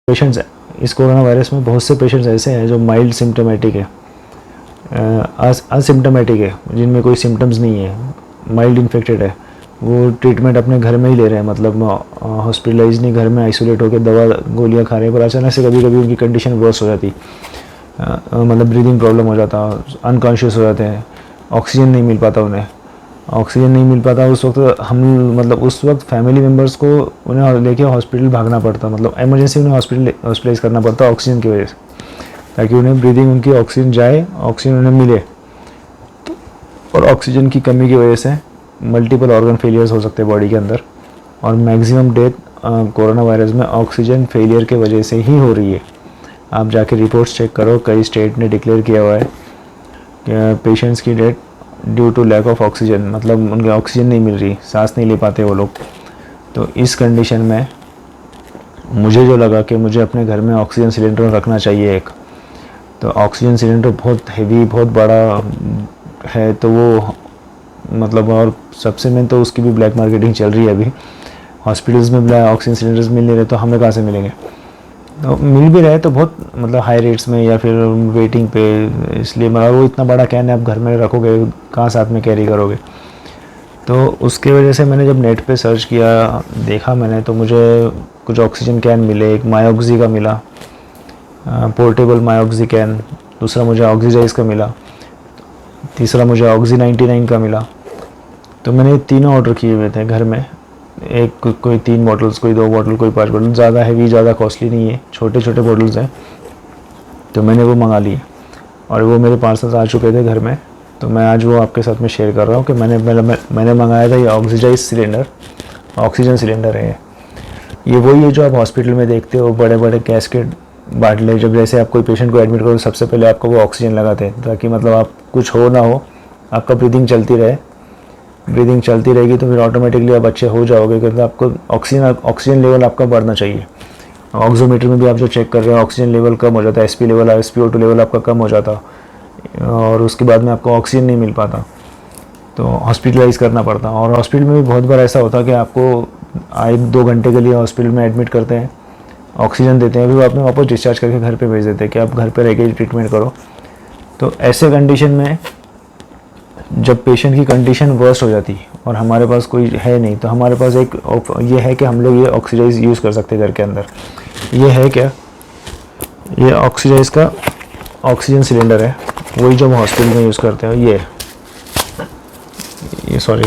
Patients इस corona virus में बहुत से पेशेंट्स ऐसे हैं जो माइल्ड सिम्टोमेटिक है, असिम्टोमेटिक है, जिनमें कोई सिम्टम्स नहीं है, माइल्ड इन्फेक्टेड है, वो ट्रीटमेंट अपने घर में ही ले रहे हैं, मतलब हॉस्पिटलाइज नहीं, घर में आइसोलेट होकर दवा गोलियां खा रहे हैं। पर अचानक से कभी कभी उनकी कंडीशन वर्स हो जाती, मतलब ब्रीदिंग प्रॉब्लम हो जाता, अनकॉन्शियस हो जाते हैं, ऑक्सीजन नहीं मिल पाता उन्हें। ऑक्सीजन नहीं मिल पाता उस वक्त हम, मतलब उस वक्त फैमिली मेम्बर्स को उन्हें लेके हॉस्पिटल भागना पड़ता, मतलब इमरजेंसी उन्हें हॉस्पिटलाइज करना पड़ता ऑक्सीजन की वजह से, ताकि उन्हें ब्रीदिंग उनकी ऑक्सीजन जाए, ऑक्सीजन उन्हें मिले। और ऑक्सीजन की कमी की वजह से मल्टीपल ऑर्गन फेलियर्स हो सकते हैं बॉडी के अंदर, और मैक्सिमम डेथ कोरोना वायरस में ऑक्सीजन फेलियर के वजह से ही हो रही है। आप जाके रिपोर्ट्स चेक करो, कई स्टेट ने डिक्लेयर किया हुआ है कि पेशेंट्स की death due to lack of oxygen, मतलब उनके ऑक्सीजन नहीं मिल रही, सांस नहीं ले पाते वो लोग। तो इस कंडीशन में मुझे जो लगा कि मुझे अपने घर में ऑक्सीजन सिलेंडर रखना चाहिए एक। तो ऑक्सीजन सिलेंडर बहुत हेवी, बहुत बड़ा है, तो वो मतलब, और सबसे मेन तो उसकी भी ब्लैक मार्केटिंग चल रही है अभी। हॉस्पिटल्स में ऑक्सीजन सिलेंडर्स मिल नहीं रहे, तो हमें कहाँ से मिलेंगे? तो मिल भी रहे तो बहुत, मतलब हाई रेट्स में या फिर वेटिंग पे, इसलिए मतलब वो इतना बड़ा कैन है, आप घर में रखोगे कहाँ साथ में कैरी करोगे? तो उसके वजह से मैंने जब नेट पे सर्च किया, देखा मैंने, तो मुझे कुछ ऑक्सीजन कैन मिले। एक मायोक्सी का मिला, पोर्टेबल मायोक्सी कैन, दूसरा मुझे ऑक्सीजाइज का मिला, तीसरा मुझे ऑक्सी 99 का मिला। तो मैंने ये तीनों ऑर्डर किए हुए थे घर में, एक कोई 3 बॉटल्स, कोई 2 बॉटल, कोई 5 बॉटल, ज़्यादा हैवी, ज़्यादा कॉस्टली नहीं है, छोटे छोटे बॉटल्स हैं। तो मैंने वो मंगा लिए और वो मेरे पार्सल्स आ चुके थे घर में। तो मैं आज वो आपके साथ में शेयर कर रहा हूँ कि मैंने मंगाया था ये ऑक्सीजाइज सिलेंडर, ऑक्सीजन सिलेंडर है ये वही है जो आप हॉस्पिटल में देखते हो, बड़े बड़े कैस्केट बाटले। जब जैसे आप कोई पेशेंट को एडमिट करो, सबसे पहले आपको वो ऑक्सीजन लगाते हैं, ताकि मतलब आप कुछ हो ना हो, आपका ब्रीदिंग चलती रहे। ब्रीदिंग चलती रहेगी तो फिर ऑटोमेटिकली आप अच्छे हो जाओगे, क्योंकि आपको ऑक्सीजन लेवल आपका बढ़ना चाहिए। ऑक्सीमीटर में भी आप जो चेक कर रहे हो, ऑक्सीजन लेवल कम हो जाता है, एसपी लेवल, SpO2 लेवल आपका कम हो जाता, और उसके बाद में आपको ऑक्सीजन नहीं मिल पाता, तो हॉस्पिटलाइज करना पड़ता। और हॉस्पिटल में भी बहुत बार ऐसा होता है कि आपको 1-2 घंटे के लिए हॉस्पिटल में एडमिट करते हैं, ऑक्सीजन देते हैं, फिर आपने वापस डिस्चार्ज करके घर पे भेज देते हैं कि आप घर पे रह के ट्रीटमेंट करो। तो ऐसे कंडीशन में जब पेशेंट की कंडीशन वर्स्ट हो जाती और हमारे पास कोई है नहीं, तो हमारे पास एक ये है कि हम लोग ये ऑक्सीजाइज यूज़ कर सकते हैं घर के अंदर। ये है क्या? ये ऑक्सीजाइज का ऑक्सीजन सिलेंडर है, वही जो हम हॉस्पिटल में यूज़ करते हैं। ये सॉरी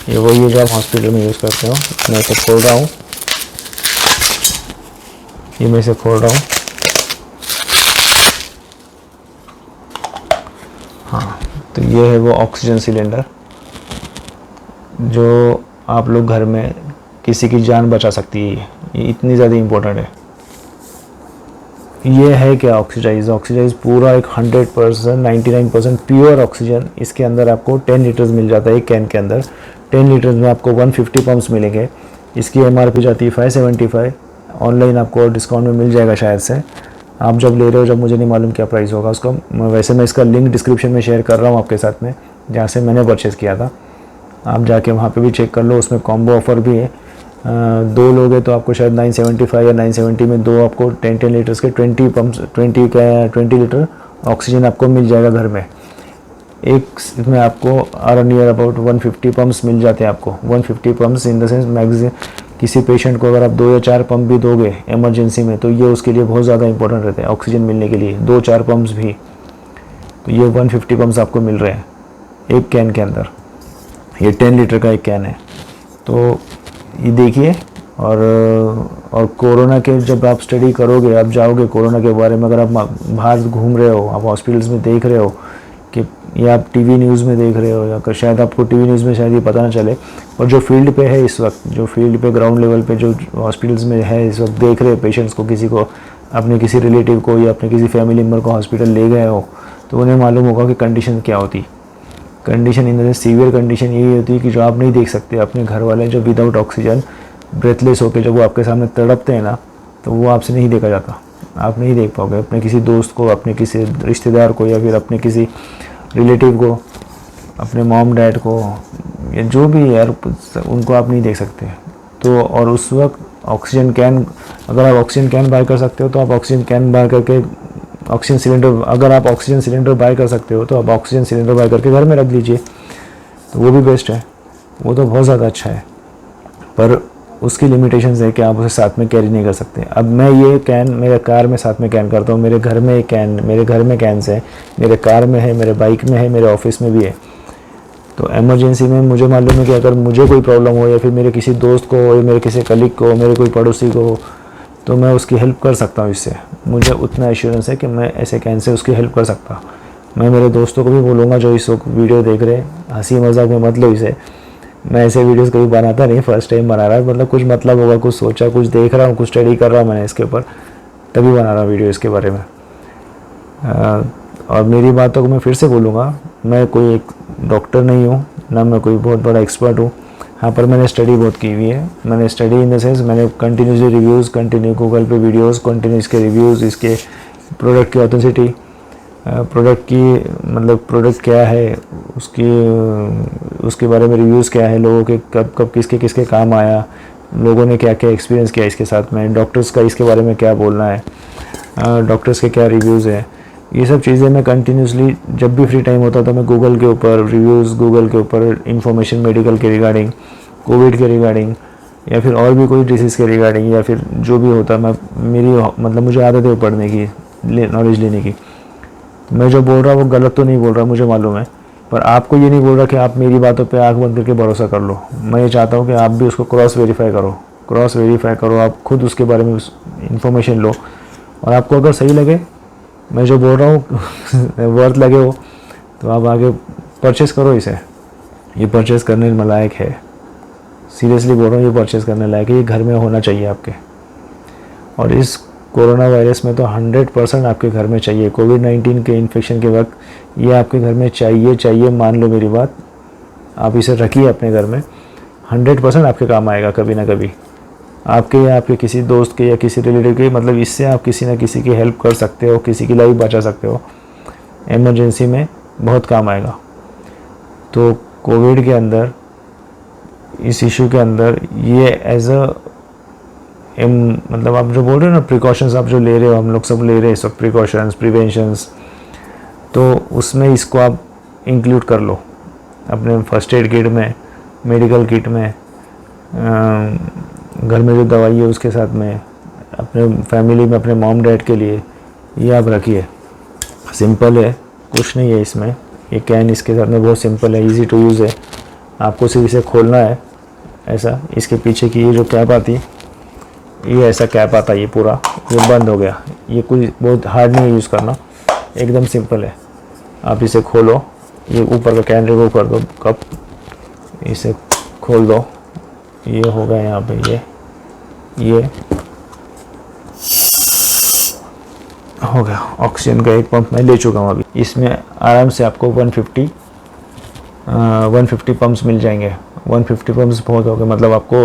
ये वही है जो आप हॉस्पिटल में यूज़ करते हो। मैं इसे खोल रहा हूँ, ये मैं इसे खोल रहा हूँ। हाँ, तो ये है वो ऑक्सीजन सिलेंडर जो आप लोग घर में किसी की जान बचा सकती है। ये इतनी ज़्यादा इम्पोर्टेंट है। ये है क्या? ऑक्सीजाइज पूरा एक 100%, 99% प्योर ऑक्सीजन। इसके अंदर आपको 10 लीटर्स मिल जाता है एक कैन के अंदर। 10 लीटर्स में आपको 150 पंप्स मिलेंगे। इसकी MRP जाती है 575। ऑनलाइन आपको डिस्काउंट में मिल जाएगा शायद से, आप जब ले रहे हो, जब मुझे नहीं मालूम क्या प्राइस होगा उसका। वैसे मैं इसका लिंक डिस्क्रिप्शन में शेयर कर रहा हूँ आपके साथ में, जहाँ से मैंने परचेज़ किया था। आप जाके वहाँ पे भी चेक कर लो, उसमें कॉम्बो ऑफ़र भी है। 2 लोग हैं तो आपको शायद 975 या 970 में 2 आपको 10 लीटर्स के 20 पंप्स, 20 लीटर ऑक्सीजन आपको मिल जाएगा घर में। एक इसमें आपको नियर अबाउट 150 पंप्स मिल जाते हैं आपको। 150 pumps in the sense maximum, किसी पेशेंट को अगर आप 2 या 4 पंप भी दोगे इमरजेंसी में, तो ये उसके लिए बहुत ज़्यादा इंपॉर्टेंट रहता है ऑक्सीजन मिलने के लिए। 2-4 पंप्स भी, तो ये 150 पंप्स आपको मिल रहे हैं एक कैन के अंदर। ये 10 लीटर का एक कैन है। तो ये देखिए। और कोरोना के जब आप स्टडी करोगे, आप जाओगे कोरोना के बारे में, अगर आप बाहर घूम रहे हो, आप हॉस्पिटल्स में देख रहे हो कि, या आप टीवी न्यूज़ में देख रहे हो, या शायद आपको टीवी न्यूज़ में शायद ये पता ना चले, और जो फील्ड पे है इस वक्त, जो फील्ड पे ग्राउंड लेवल पे जो हॉस्पिटल्स में है इस वक्त, देख रहे हो पेशेंट्स को, किसी को, अपने किसी रिलेटिव को या अपने किसी फैमिली मेम्बर को हॉस्पिटल ले गए हो, तो उन्हें मालूम होगा कि कंडीशन क्या होती। Condition in the severe condition यही होती है कि जो आप नहीं देख सकते, अपने घर वाले जो विदाउट ऑक्सीजन ब्रेथलेस होकर जब वो आपके सामने तड़पते हैं ना, तो वो आपसे नहीं देखा जाता, आप नहीं देख पाओगे। अपने किसी दोस्त को, अपने किसी रिश्तेदार को, या फिर अपने किसी रिलेटिव को, अपने मॉम डैड को, या जो भी यार, उनको आप नहीं देख सकते। तो और उस वक्त ऑक्सीजन कैन, अगर आप ऑक्सीजन कैन बाय कर सकते हो तो आप ऑक्सीजन कैन बाय करके ऑक्सीजन सिलेंडर, अगर आप ऑक्सीजन सिलेंडर बाय कर सकते हो तो आप ऑक्सीजन सिलेंडर बाय करके घर में रख लीजिए, तो वो भी बेस्ट है, वो तो बहुत ज़्यादा अच्छा है। पर उसकी लिमिटेशंस है कि आप उसे साथ में कैरी नहीं कर सकते। अब मैं ये कैन मेरे कार में साथ में कैन करता हूँ, मेरे घर में एक कैन, मेरे घर में कैन्स है, मेरे कार में है, मेरे बाइक में है, मेरे ऑफिस में भी है। तो इमरजेंसी में मुझे मालूम है कि अगर मुझे कोई प्रॉब्लम हो या फिर मेरे किसी दोस्त को हो या मेरे किसी कलीग को, मेरे कोई पड़ोसी को हो, तो मैं उसकी हेल्प कर सकता हूँ। इससे मुझे उतना एश्योरेंस है कि मैं ऐसे कैन से उसकी हेल्प कर सकता हूँ। मैं मेरे दोस्तों को भी बोलूँगा जो इस वक्त वीडियो देख रहे हैं, हंसी मजाक में मत लो इसे, मैं ऐसे वीडियोस कभी बनाता नहीं, फर्स्ट टाइम बना रहा है, मतलब कुछ मतलब होगा, कुछ सोचा, कुछ देख रहा हूँ, कुछ स्टडी कर रहा हूँ मैंने इसके ऊपर, तभी बना रहा हूँ वीडियो इसके बारे में। और मेरी बातों को मैं फिर से बोलूँगा, मैं कोई एक डॉक्टर नहीं हूँ, ना मैं कोई बहुत बड़ा एक्सपर्ट हूँ। हाँ, पर मैंने स्टडी बहुत की हुई है। मैंने स्टडी इन द सेंस, मैंने कंटिन्यूसली रिव्यूज़, कंटिन्यू गूगल पे वीडियोस, कंटिन्यू इसके रिव्यूज़, इसके प्रोडक्ट की ऑथेंटिसिटी, प्रोडक्ट की मतलब प्रोडक्ट क्या है, उसके बारे में रिव्यूज़ क्या है, लोगों के कब कब किसके किसके काम आया, लोगों ने क्या क्या एक्सपीरियंस किया इसके साथ में, डॉक्टर्स का इसके बारे में क्या बोलना है, डॉक्टर्स के क्या रिव्यूज़ हैं, ये सब चीज़ें मैं कंटिन्यूसली जब भी फ्री टाइम होता था मैं गूगल के ऊपर रिव्यूज़, गूगल के ऊपर इंफॉर्मेशन मेडिकल के रिगार्डिंग, कोविड के रिगार्डिंग, या फिर और भी कोई डिसीज़ के रिगार्डिंग, या फिर जो भी होता मैं मेरी मतलब मुझे आदत है पढ़ने की, नॉलेज लेने की। मैं जो बोल रहा हूँ वो गलत तो नहीं बोल रहा, मुझे मालूम है, पर आपको ये नहीं बोल रहा कि आप मेरी बातों पे आँख बंद करके भरोसा कर लो। मैं ये चाहता हूँ कि आप भी उसको क्रॉस वेरीफाई करो, आप खुद उसके बारे में इंफॉर्मेशन लो, और आपको अगर सही लगे, मैं जो बोल रहा हूँ वर्थ लगे हो, तो आप आगे परचेज़ करो इसे। ये परचेज़ करने में लायक है, सीरियसली बोल रहा हूँ, ये परचेज़ करने लायक है, ये घर में होना चाहिए आपके। और इस कोरोना वायरस में तो 100% आपके घर में चाहिए। कोविड-19 के इन्फेक्शन के वक्त ये आपके घर में चाहिए, मान लो मेरी बात, आप इसे रखिए अपने घर में, 100% आपके काम आएगा कभी ना कभी, आपके या आपके किसी दोस्त के या किसी रिलेटिव के, मतलब इससे आप किसी ना किसी की हेल्प कर सकते हो, किसी की लाइफ बचा सकते हो, इमरजेंसी में बहुत काम आएगा। तो कोविड के अंदर, इस इशू के अंदर ये एज अ मतलब आप जो बोल रहे हो ना, प्रिकॉशंस आप जो ले रहे हो, हम लोग सब ले रहे हैं सब प्रिकॉशंस, प्रिवेंशंस, तो उसमें इसको आप इंक्लूड कर लो अपने फर्स्ट एड किट में, मेडिकल किट में, घर में जो दवाई है उसके साथ में, अपने फैमिली में अपने मॉम डैड के लिए ये आप रखिए। सिंपल है, कुछ नहीं है इसमें, ये कैन इसके साथ में बहुत सिंपल है, इजी टू यूज़ है। आपको सिर्फ इसे खोलना है ऐसा, इसके पीछे की ये जो कैप आती है, ये ऐसा कैप आता है, ये पूरा ये बंद हो गया। ये कोई बहुत हार्ड नहीं है यूज़ करना, एकदम सिंपल है। आप इसे खोलो, ये ऊपर का कैन रिमूव कर दो, कप इसे खोल दो, ये होगा यहाँ पे, ये हो गया। ऑक्सीजन का एक पंप मैं ले चुका हूँ अभी। इसमें आराम से आपको 150 पंप्स मिल जाएंगे। 150 पंप्स बहुत हो गए, मतलब आपको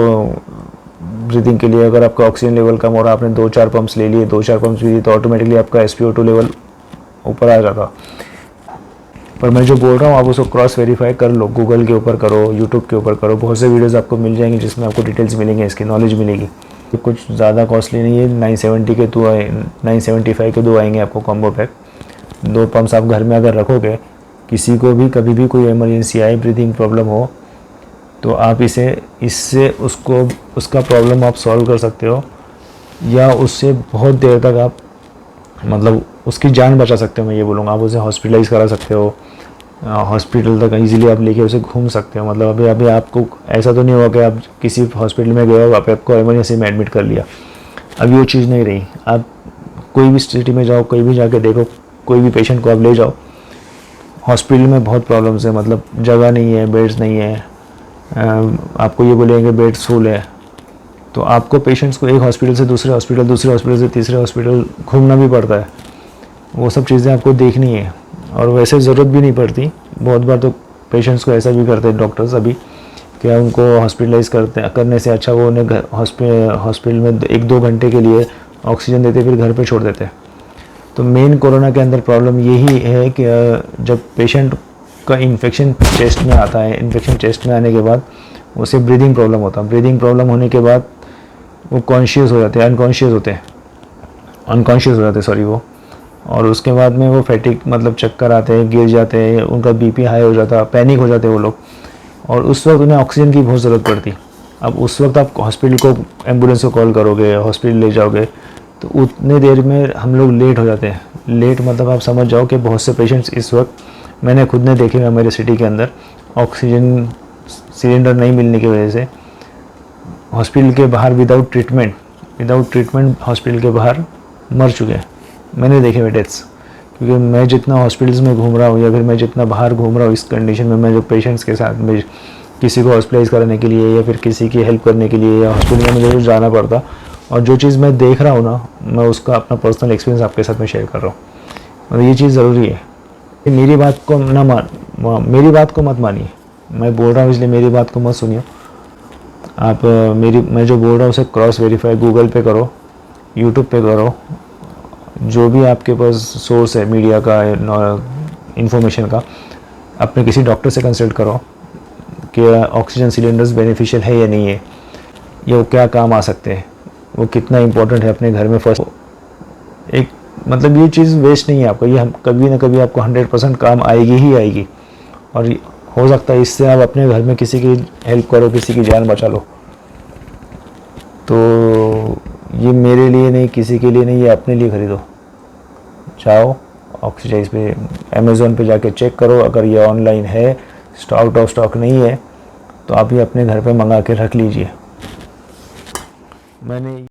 ब्रीदिंग के लिए अगर आपका ऑक्सीजन लेवल कम हो रहा है, आपने 2-4 पंप्स ले लिए, 2-4 पंप्स भी लिए, तो ऑटोमेटिकली आपका SpO2 लेवल ऊपर आ जाता। पर मैं जो बोल रहा हूँ आप उसको क्रॉस वेरीफाई कर लो, गूगल के ऊपर करो, यूट्यूब के ऊपर करो, बहुत से वीडियोस आपको मिल जाएंगे जिसमें आपको डिटेल्स मिलेंगे, इसकी नॉलेज मिलेगी। कुछ ज़्यादा कॉस्टली नहीं है, 970 के 975 के 2 आएंगे आपको कॉम्बो पैक। 2 पंप्स आप घर में अगर रखोगे, किसी को भी कभी भी कोई इमरजेंसी आए, ब्रीदिंग प्रॉब्लम हो, तो आप इससे उसका प्रॉब्लम आप सॉल्व कर सकते हो, या उससे बहुत देर तक आप मतलब उसकी जान बचा सकते हो। मैं ये बोलूँगा, आप उसे हॉस्पिटलाइज़ करा सकते हो, हॉस्पिटल तक इजीली आप लेके उसे घूम सकते हो। मतलब अभी आपको ऐसा तो नहीं होगा कि आप किसी हॉस्पिटल में गए हो, आपको इमरजेंसी में एडमिट कर लिया, अभी वो चीज़ नहीं रही। आप कोई भी सिटी में जाओ, कहीं भी जाके देखो, कोई भी पेशेंट को आप ले जाओ, हॉस्पिटल में बहुत प्रॉब्लम्स है, मतलब जगह नहीं है, बेड्स नहीं है, आपको ये बोलेंगे बेड्स फुल है, तो आपको पेशेंट्स को एक हॉस्पिटल से दूसरे हॉस्पिटल से तीसरे हॉस्पिटल घूमना भी पड़ता है। वो सब चीज़ें आपको देखनी है, और वैसे ज़रूरत भी नहीं पड़ती। बहुत बार तो पेशेंट्स को ऐसा भी करते हैं डॉक्टर्स अभी, क्या उनको हॉस्पिटलाइज़ करने से अच्छा वो उन्हें हॉस्पिटल में 1-2 घंटे के लिए ऑक्सीजन देते फिर घर पे छोड़ देते। तो मेन कोरोना के अंदर प्रॉब्लम यही है कि जब पेशेंट का इन्फेक्शन चेस्ट में आता है, इन्फेक्शन चेस्ट में आने के बाद उसे ब्रीदिंग प्रॉब्लम होता है। ब्रीदिंग प्रॉब्लम होने के बाद वो कॉन्शियस हो जाते हैं, अनकॉन्शियस हो जाते सॉरी वो। और उसके बाद में वो फैटिक मतलब चक्कर आते हैं, गिर जाते हैं, उनका बीपी हाई हो जाता, पैनिक हो जाते हैं वो लोग। और उस वक्त उन्हें ऑक्सीजन की बहुत ज़रूरत पड़ती। अब उस वक्त आप हॉस्पिटल को, एम्बुलेंस को कॉल करोगे, हॉस्पिटल ले जाओगे, तो उतने देर में हम लोग लेट हो जाते हैं। लेट मतलब आप समझ जाओ कि बहुत से पेशेंट्स इस वक्त मैंने खुद ने देखे हैं मेरे सिटी के अंदर, ऑक्सीजन सिलेंडर नहीं मिलने की वजह से हॉस्पिटल के बाहर विदाउट ट्रीटमेंट हॉस्पिटल के बाहर मर चुके हैं। मैंने देखे हुए डेथ्स, क्योंकि मैं जितना हॉस्पिटल्स में घूम रहा हूँ या फिर मैं जितना बाहर घूम रहा हूँ इस कंडीशन में, मैं जो पेशेंट्स के साथ में किसी को हॉस्पिटलाइज कराने के लिए या फिर किसी की हेल्प करने के लिए या हॉस्पिटल में मुझे जाना पड़ता, और जो चीज़ मैं देख रहा हूँ ना, मैं उसका अपना पर्सनल एक्सपीरियंस आपके साथ में शेयर कर रहा हूँ। और ये चीज़ ज़रूरी है। मेरी बात को मेरी बात को मत मानिए, मैं बोल रहा हूँ इसलिए मेरी बात को मत सुनिए आप। मैं जो बोल रहा हूँ उसे क्रॉस वेरीफाई गूगल पे करो, यूट्यूब पे करो, जो भी आपके पास सोर्स है मीडिया का, इंफॉर्मेशन का, अपने किसी डॉक्टर से कंसल्ट करो कि ऑक्सीजन सिलेंडर्स बेनिफिशियल है या नहीं है, या वो क्या काम आ सकते हैं, वो कितना इम्पोर्टेंट है अपने घर में। फर्स्ट एक मतलब ये चीज़ वेस्ट नहीं है आपका, ये हम कभी ना कभी आपको 100% काम आएगी ही आएगी। और हो सकता है इससे आप अपने घर में किसी की हेल्प करो, किसी की जान बचा लो। तो ये मेरे लिए नहीं, किसी के लिए नहीं, ये अपने लिए ख़रीदो। जाओ ऑक्सीजाइज पे, अमेज़ोन पे जाके चेक करो, अगर ये ऑनलाइन है, आउट ऑफ स्टॉक नहीं है, तो आप ये अपने घर पे मंगा के रख लीजिए। मैंने